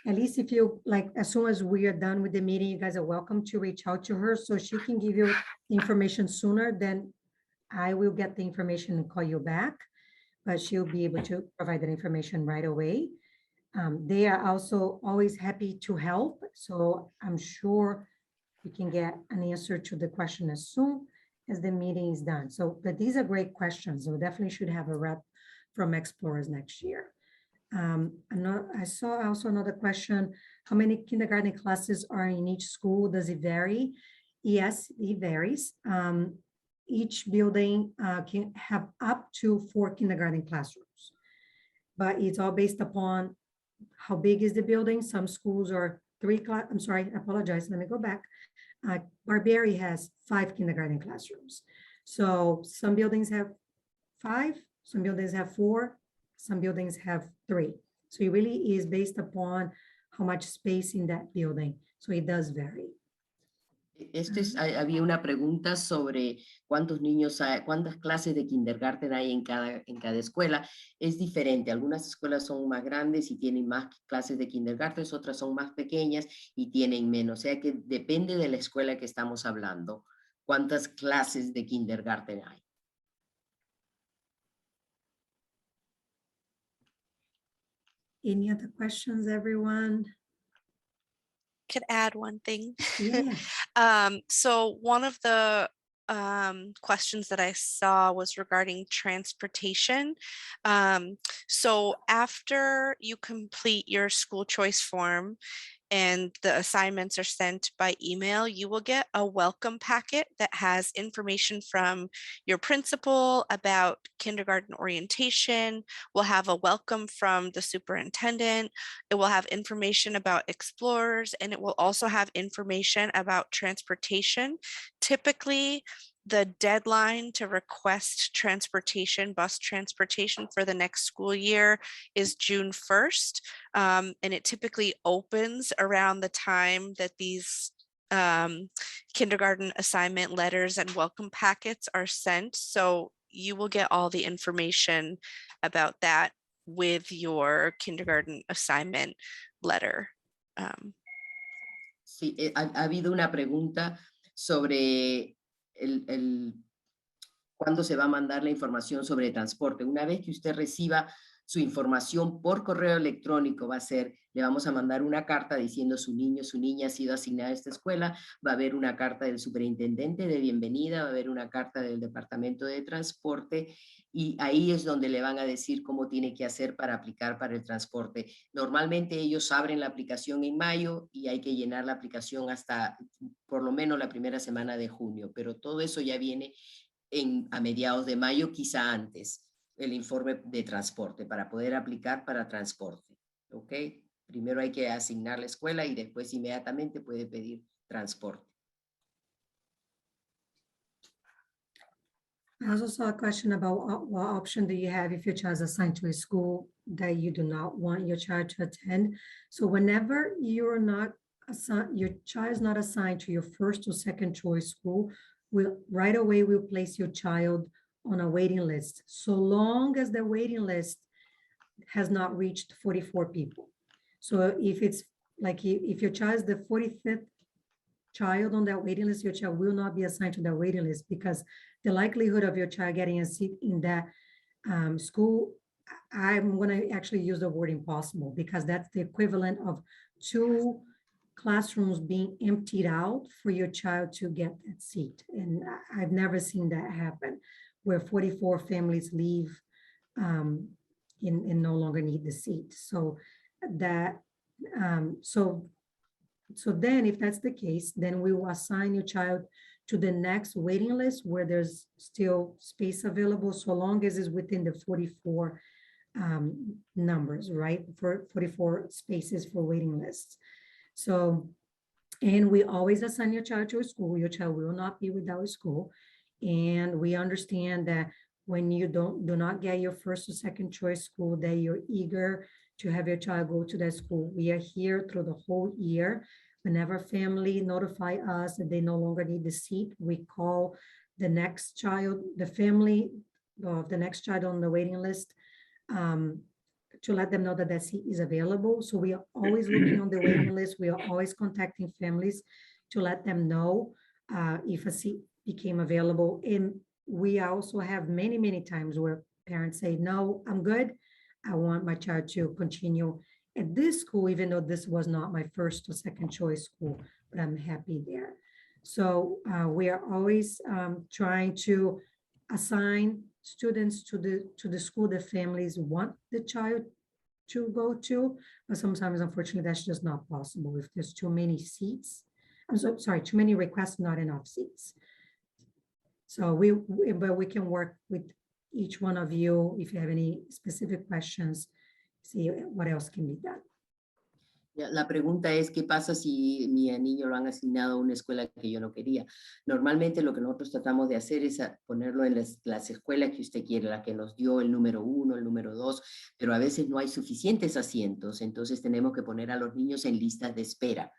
A: At least if you like, as soon as we are done with the meeting, you guys are welcome to reach out to her so she can give you the information sooner. Then I will get the information and call you back, but she'll be able to provide that information right away. They are also always happy to help. So I'm sure we can get an answer to the question as soon as the meeting is done. So, but these are great questions. We definitely should have a rep from Explorers next year. I saw also another question, how many kindergarten classes are in each school? Does it vary? Yes, it varies. Each building can have up to 4 kindergarten classrooms, but it's all based upon how big is the building. Some schools are 3 class. I'm sorry, I apologize. Let me go back. Barberry has 5 kindergarten classrooms. So some buildings have 5, some buildings have 4, some buildings have 3. So it really is based upon how much space in that building. So it does vary.
B: Había una pregunta sobre cuántos niños hay, cuántas clases de kindergarten hay en cada escuela. Es diferente. Algunas escuelas son más grandes y tienen más clases de kindergarten, otras son más pequeñas y tienen menos. O sea que depende de la escuela que estamos hablando, cuántas clases de kindergarten hay.
A: Any other questions, everyone?
J: Could add one thing.
A: Yeah.
J: So one of the questions that I saw was regarding transportation. So after you complete your school choice form and the assignments are sent by email, you will get a welcome packet that has information from your principal about kindergarten orientation. We'll have a welcome from the superintendent. It will have information about Explorers, and it will also have information about transportation. Typically, the deadline to request transportation, bus transportation for the next school year is June 1st. And it typically opens around the time that these kindergarten assignment letters and welcome packets are sent. So you will get all the information about that with your kindergarten assignment letter.
B: Sí, ha habido una pregunta sobre cuándo se va a mandar la información sobre transporte. Una vez que usted reciba su información por correo electrónico, le vamos a mandar una carta diciendo su niño, su niña ha sido asignada a esta escuela, va a haber una carta del superintendente de bienvenida, va a haber una carta del departamento de transporte, y ahí es donde le van a decir cómo tiene que hacer para aplicar para el transporte. Normalmente ellos abren la aplicación en mayo y hay que llenar la aplicación hasta por lo menos la primera semana de junio, pero todo eso ya viene a mediados de mayo, quizá antes, el informe de transporte para poder aplicar para transporte. ¿Ok? Primero hay que asignar la escuela y después inmediatamente puede pedir transporte.
A: I also saw a question about what option do you have if your child is assigned to a school that you do not want your child to attend. So whenever you're not assigned, your child is not assigned to your first or second choice school, right away we'll place your child on a waiting list, so long as the waiting list has not reached 44 people. So if it's like, if your child is the 45th child on that waiting list, your child will not be assigned to that waiting list, because the likelihood of your child getting a seat in that school, I'm going to actually use the word impossible, because that's the equivalent of 2 classrooms being emptied out for your child to get that seat. And I've never seen that happen, where 44 families leave and no longer need the seat. So that, so then if that's the case, then we will assign your child to the next waiting list where there's still space available, so long as it's within the 44 numbers, right? For 44 spaces for waiting lists. So, and we always assign your child to a school. Your child will not be without a school. And we understand that when you do not get your first or second choice school, that you're eager to have your child go to that school. We are here through the whole year. Whenever family notify us that they no longer need the seat, we call the next child, the family of the next child on the waiting list, to let them know that that seat is available. So we are always looking on the waiting list. We are always contacting families to let them know if a seat became available. And we also have many, many times where parents say, no, I'm good. I want my child to continue at this school, even though this was not my first or second choice school, but I'm happy there. So we are always trying to assign students to the school that families want the child to go to, but sometimes, unfortunately, that's just not possible if there's too many seats. I'm so sorry, too many requests, not enough seats. So but we can work with each one of you if you have any specific questions, see what else can be done.
B: La pregunta es, ¿qué pasa si mi niño lo han asignado a una escuela que yo no quería? Normalmente lo que nosotros tratamos de hacer es ponerlo en las escuelas que usted quiere, la que nos dio el número 1, el número 2, pero a veces no hay suficientes asientos, entonces tenemos que poner a los niños en listas de espera.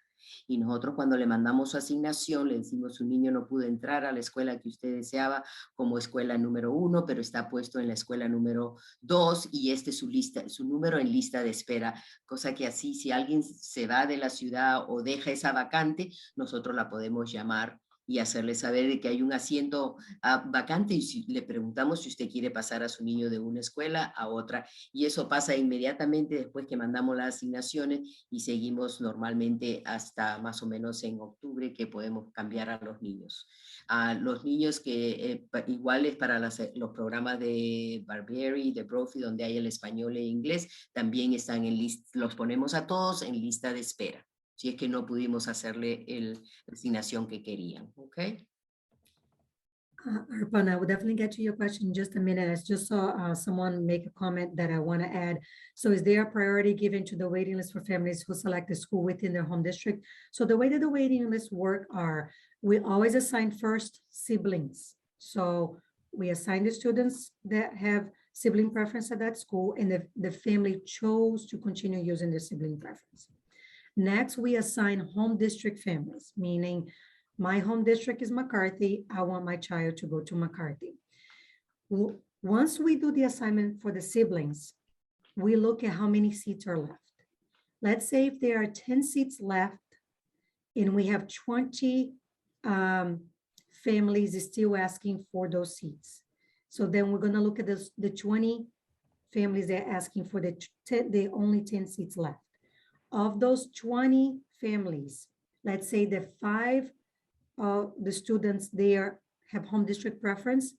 B: Y nosotros cuando le mandamos su asignación, le decimos, su niño no pudo entrar a la escuela que usted deseaba como escuela número 1, pero está puesto en la escuela número 2 y este es su número en lista de espera, cosa que así si alguien se va de la ciudad o deja esa vacante, nosotros la podemos llamar y hacerle saber de que hay un asiento vacante y si le preguntamos si usted quiere pasar a su niño de una escuela a otra, y eso pasa inmediatamente después que mandamos las asignaciones y seguimos normalmente hasta más o menos en octubre que podemos cambiar a los niños. Los niños que igual es para los programas de Barbieri, de Brophy, donde hay el español e inglés, también están en lista, los ponemos a todos en lista de espera, si es que no pudimos hacerle la asignación que querían, ¿ok?
A: Arpan, I will definitely get to your question in just a minute. I just saw someone make a comment that I want to add. So is there a priority given to the waiting list for families who select a school within their home district? So the way that the waiting lists work are we always assign first siblings. So we assign the students that have sibling preference at that school, and the family chose to continue using the sibling preference. Next, we assign home district families, meaning my home district is McCarthy. I want my child to go to McCarthy. Once we do the assignment for the siblings, we look at how many seats are left. Let's say if there are 10 seats left and we have 20 families still asking for those seats. So then we're gonna look at the 20 families that are asking for the only 10 seats left. Of those 20 families, let's say the 5 the students there have home district preference,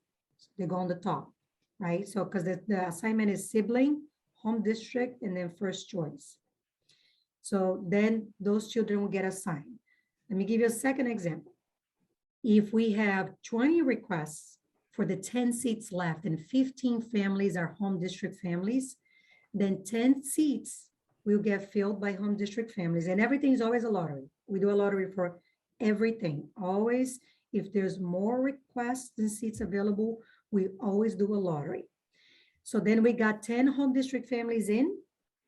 A: they go on the top, right? So because the assignment is sibling, home district, and then first choice. So then those children will get assigned. Let me give you a second example. If we have 20 requests for the 10 seats left and 15 families are home district families, then 10 seats will get filled by home district families, and everything is always a lottery. We do a lottery for everything. Always, if there's more requests than seats available, we always do a lottery. So then we got 10 home district families in,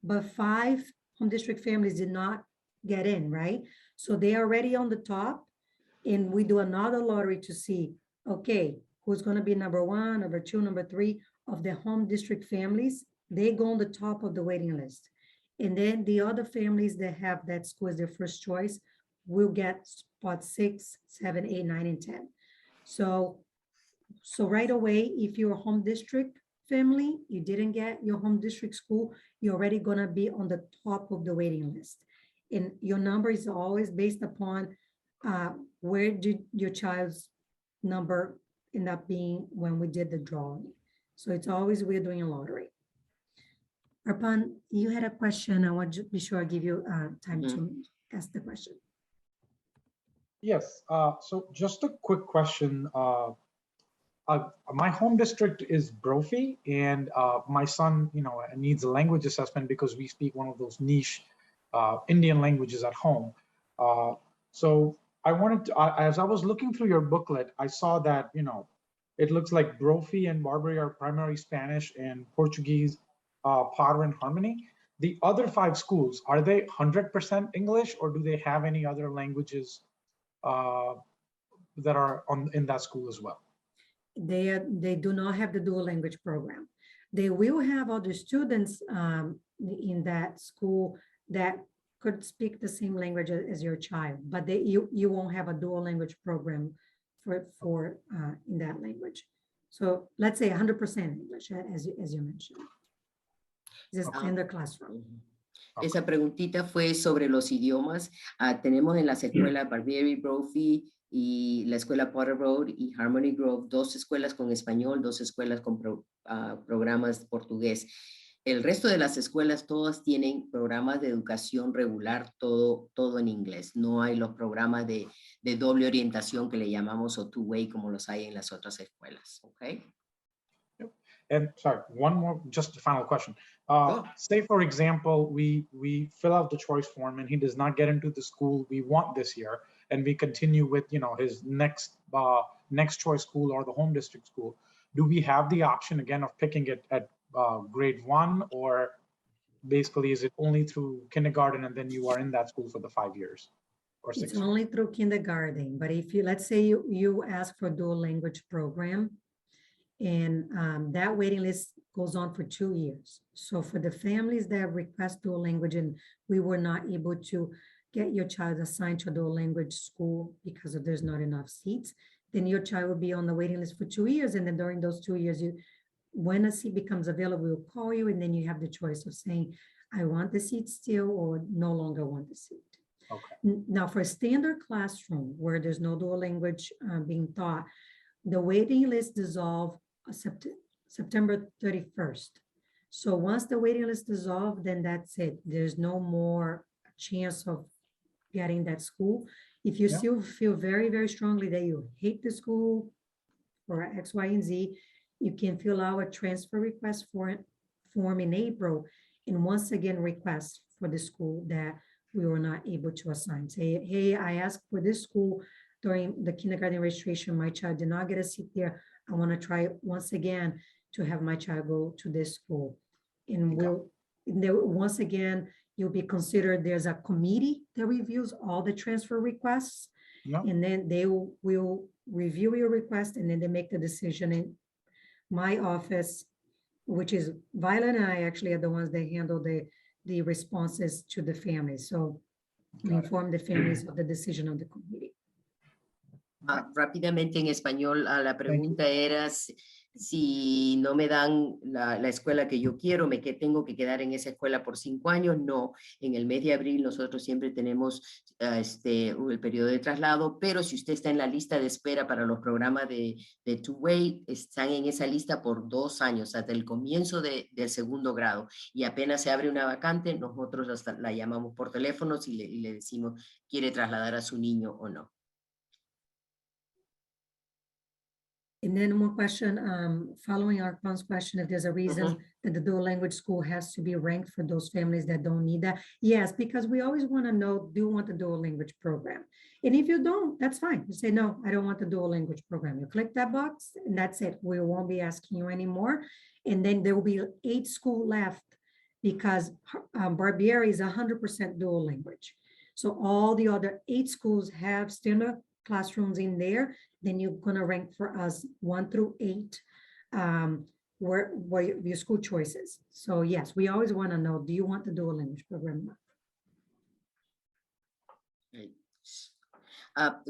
A: but 5 home district families did not get in, right? So they are already on the top, and we do another lottery to see, okay, who's gonna be number 1, number 2, number 3 of the home district families. They go on the top of the waiting list. And then the other families that have that school as their first choice will get spot 6, 7, 8, 9, and 10. So right away, if you're a home district family, you didn't get your home district school, you're already gonna be on the top of the waiting list. And your number is always based upon where did your child's number end up being when we did the drawing. So it's always, we're doing a lottery. Arpan, you had a question. I want to be sure I give you time to ask the question.
L: Yes, so just a quick question. My home district is Brophy, and my son, needs a language assessment because we speak one of those niche Indian languages at home. So I wanted to, as I was looking through your booklet, I saw that, it looks like Brophy and Barbary are primary Spanish and Portuguese, Potter and Harmony. The other 5 schools, are they 100% English, or do they have any other languages that are in that school as well?
A: They do not have the dual language program. They will have other students in that school that could speak the same language as your child, but you won't have a dual language program for in that language. So let's say 100% English, as you mentioned. Just in the classroom.
B: Esa preguntita fue sobre los idiomas. Tenemos en las escuelas Barbary, Brophy y la escuela Potter Road y Harmony Grove 2 escuelas con español, 2 escuelas con programas portugués. El resto de las escuelas todas tienen programas de educación regular, todo en inglés. No hay los programas de doble orientación que le llamamos o two-way como los hay en las otras escuelas. Okay?
L: And sorry, one more, just a final question. Say, for example, we fill out the choice form and he does not get into the school we want this year, and we continue with his next choice school or the home district school. Do we have the option again of picking it at grade 1, or basically is it only through kindergarten and then you are in that school for the 5 years or 6 years?
A: It's only through kindergarten, but if you, let's say you ask for a dual language program, and that waiting list goes on for 2 years. So for the families that request dual language and we were not able to get your child assigned to a dual language school because there's not enough seats, then your child will be on the waiting list for 2 years. And then during those 2 years, when a seat becomes available, we'll call you, and then you have the choice of saying, I want the seat still or no longer want the seat.
L: Okay.
A: Now for a standard classroom where there's no dual language being taught, the waiting list dissolves September 31st. So once the waiting list dissolves, then that's it. There's no more chance of getting that school. If you still feel very, very strongly that you hate the school for X, Y, and Z, you can fill out a transfer request form in April, and once again request for the school that we were not able to assign. Say, hey, I asked for this school, during the kindergarten registration, my child did not get a seat there. I want to try once again to have my child go to this school. And once again, you'll be considered, there's a committee that reviews all the transfer requests.
L: Yeah.
A: And then they will review your request, and then they make the decision in my office, which is Violet and I actually are the ones that handle the responses to the families. So we inform the families of the decision of the committee.
B: Rápidamente en español, la pregunta era si no me dan la escuela que yo quiero, ¿me tengo que quedar en esa escuela por 5 años? No, en el mes de abril nosotros siempre tenemos el periodo de traslado, pero si usted está en la lista de espera para los programas de two-way, están en esa lista por 2 años, hasta el comienzo del segundo grado, y apenas se abre una vacante, nosotros la llamamos por teléfono y le decimos, ¿quiere trasladar a su niño o no?
A: And then one question, following our question, if there's a reason that the dual language school has to be ranked for those families that don't need that. Yes, because we always want to know, do you want the dual language program? And if you don't, that's fine. You say, no, I don't want the dual language program. You click that box and that's it. We won't be asking you anymore. And then there will be 8 schools left because Barbieri is 100% dual language. So all the other 8 schools have standard classrooms in there. Then you're going to rank for us 1 through 8, where your school choices. So yes, we always want to know, do you want the dual language program?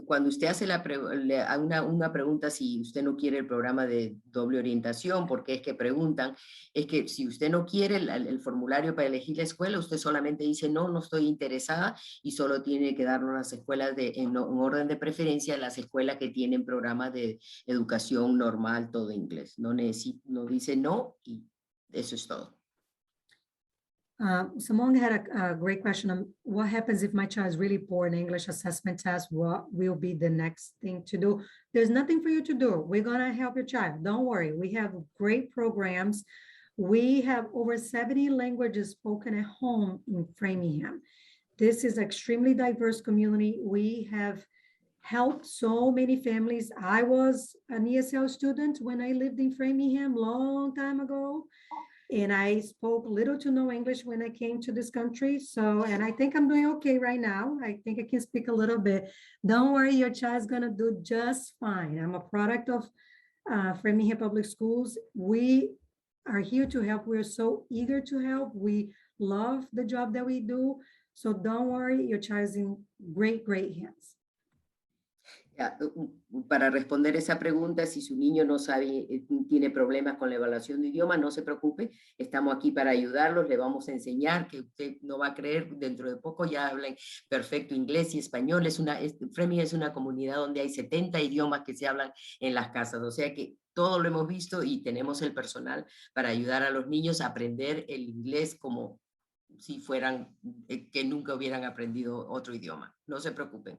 B: Cuando usted hace una pregunta si usted no quiere el programa de doble orientación, porque es que preguntan, es que si usted no quiere el formulario para elegir la escuela, usted solamente dice no, no estoy interesada, y solo tiene que darnos las escuelas en orden de preferencia, las escuelas que tienen programas de educación normal, todo inglés. No dice no, y eso es todo.
A: Simone had a great question on what happens if my child is really poor in English assessment test. What will be the next thing to do? There's nothing for you to do. We're going to help your child. Don't worry. We have great programs. We have over 70 languages spoken at home in Framingham. This is an extremely diverse community. We have helped so many families. I was an ESL student when I lived in Framingham long time ago. And I spoke little to no English when I came to this country. So, and I think I'm doing okay right now. I think I can speak a little bit. Don't worry, your child's gonna do just fine. I'm a product of Framingham Public Schools. We are here to help. We're so eager to help. We love the job that we do. So don't worry, your child's in great, great hands.
B: Para responder esa pregunta, si su niño no sabe, tiene problemas con la evaluación de idioma, no se preocupe, estamos aquí para ayudarlos, le vamos a enseñar, que usted no va a creer, dentro de poco ya hablan perfecto inglés y español. Framingham es una comunidad donde hay 70 idiomas que se hablan en las casas, o sea que todo lo hemos visto y tenemos el personal para ayudar a los niños a aprender el inglés como si fueran, que nunca hubieran aprendido otro idioma. No se preocupen.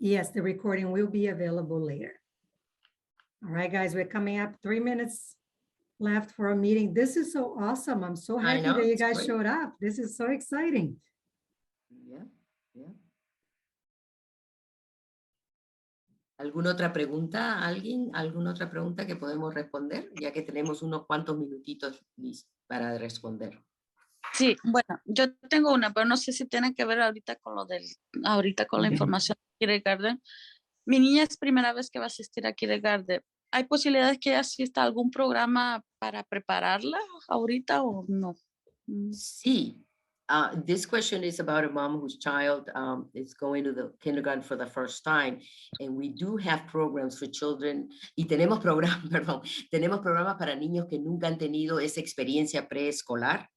A: Yes, the recording will be available later. All right, guys, we're coming up 3 minutes left for a meeting. This is so awesome. I'm so happy that you guys showed up. This is so exciting.
B: Yeah, yeah. ¿Alguna otra pregunta? ¿Alguien? ¿Alguna otra pregunta que podemos responder? Ya que tenemos unos cuantos minutitos para responder.
H: Sí, bueno, yo tengo una, pero no sé si tiene que ver ahorita con la información de kindergarten. Mi niña es primera vez que va a asistir a kindergarten. ¿Hay posibilidades que ella asista a algún programa para prepararla ahorita o no?
B: Sí. This question is about a mom whose child is going to the kindergarten for the first time, and we do have programs for children. Y tenemos programas para niños que nunca han tenido esa experiencia preescolar.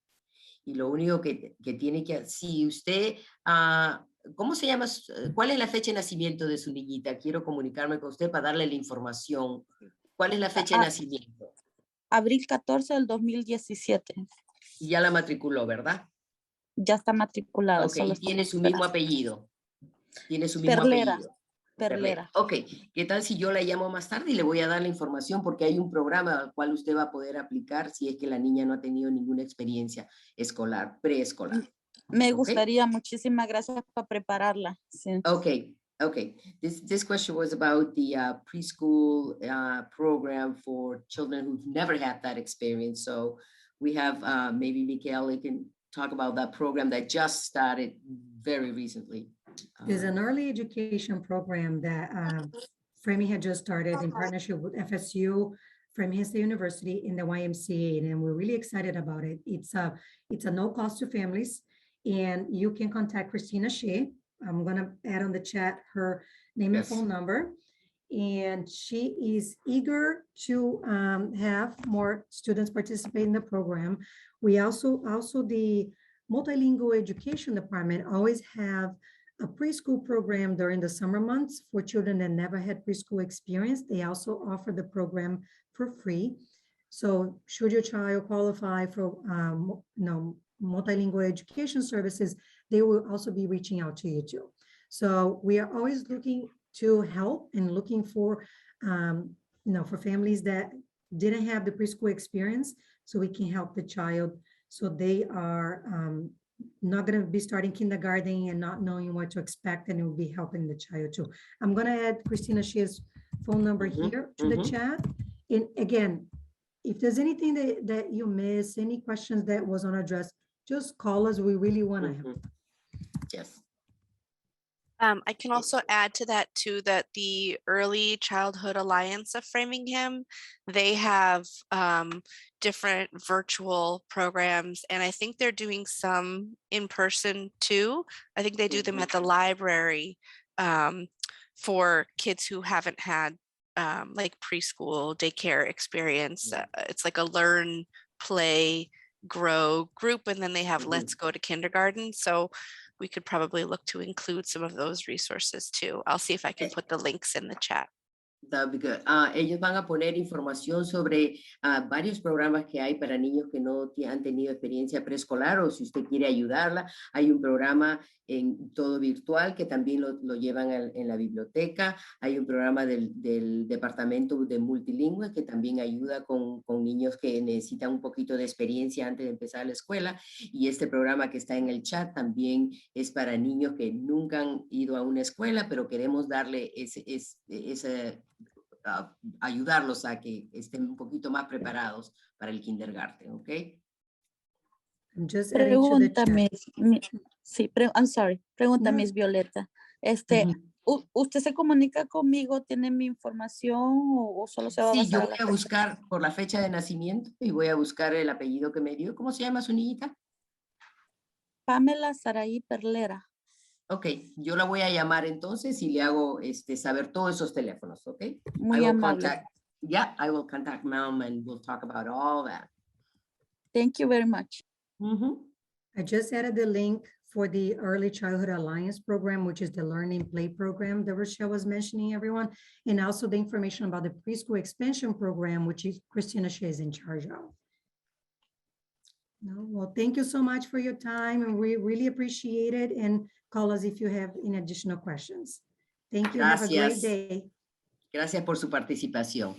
B: Y lo único que tiene que, si usted, ¿cómo se llama? ¿Cuál es la fecha de nacimiento de su niñita? Quiero comunicarme con usted para darle la información. ¿Cuál es la fecha de nacimiento?
H: Abril 14 del 2017.
B: Y ya la matriculó, ¿verdad?
H: Ya está matriculada.
B: Ok, y tiene su mismo apellido. Tiene su mismo apellido.
H: Perlera.
B: Ok, ¿qué tal si yo la llamo más tarde y le voy a dar la información? Porque hay un programa al cual usted va a poder aplicar si es que la niña no ha tenido ninguna experiencia escolar, preescolar.
H: Me
B: Okay.
H: gustaría, muchísimas gracias para prepararla. Sí.
B: Okay, okay. This question was about the preschool program for children who've never had that experience. So we have maybe Michaela can talk about that program that just started very recently.
A: There's an early education program that Framingham had just started in partnership with FSU, Framingham State University, and the YMCA, and we're really excited about it. It's a no cost to families, and you can contact Christina Shea. I'm gonna add on the chat her name and phone number, and she is eager to have more students participate in the program. We also the multilingual education department always have a preschool program during the summer months for children that never had preschool experience. They also offer the program for free. So should your child qualify for multilingual education services, they will also be reaching out to you too. So we are always looking to help and looking for, for families that didn't have the preschool experience, so we can help the child so they are not going to be starting kindergarten and not knowing what to expect, and it will be helping the child too. I'm going to add Christina Shea's phone number here to the chat. And again, if there's anything that you miss, any questions that was unaddressed, just call us. We really want to help.
B: Yes.
J: I can also add to that too, that the Early Childhood Alliance of Framingham, they have different virtual programs, and I think they're doing some in person too. I think they do them at the library for kids who haven't had like preschool daycare experience. It's like a learn, play, grow group, and then they have Let's Go to Kindergarten. So we could probably look to include some of those resources too. I'll see if I can put the links in the chat.
B: That would be good. Ellos van a poner información sobre varios programas que hay para niños que no han tenido experiencia preescolar, o si usted quiere ayudarla, hay un programa en todo virtual que también lo llevan en la biblioteca. Hay un programa del departamento de multilingüe que también ayuda con niños que necesitan un poquito de experiencia antes de empezar la escuela. Y este programa que está en el chat también es para niños que nunca han ido a una escuela, pero queremos darle ayudarlos a que estén un poquito más preparados para el kindergarten, ¿ok?
H: Pregúntame, I'm sorry, pregúntame, Miss Violeta. ¿Usted se comunica conmigo? ¿Tiene mi información o solo se va a basar?
B: Sí, yo voy a buscar por la fecha de nacimiento y voy a buscar el apellido que me dio. ¿Cómo se llama su niñita?
H: Pamela Saraí Perlera.
B: Ok, yo la voy a llamar entonces y le hago saber todos esos teléfonos, ¿ok?
H: Muy amable.
B: I will contact Mom and we'll talk about all that.
H: Thank you very much.
A: I just added the link for the Early Childhood Alliance program, which is the Learn and Play program that Rochelle was mentioning, everyone, and also the information about the preschool expansion program, which is Christina Shea is in charge of. Well, thank you so much for your time, and we really appreciate it, and call us if you have any additional questions. Thank you.
B: Gracias.
A: Have a great day.
B: Gracias por su participación.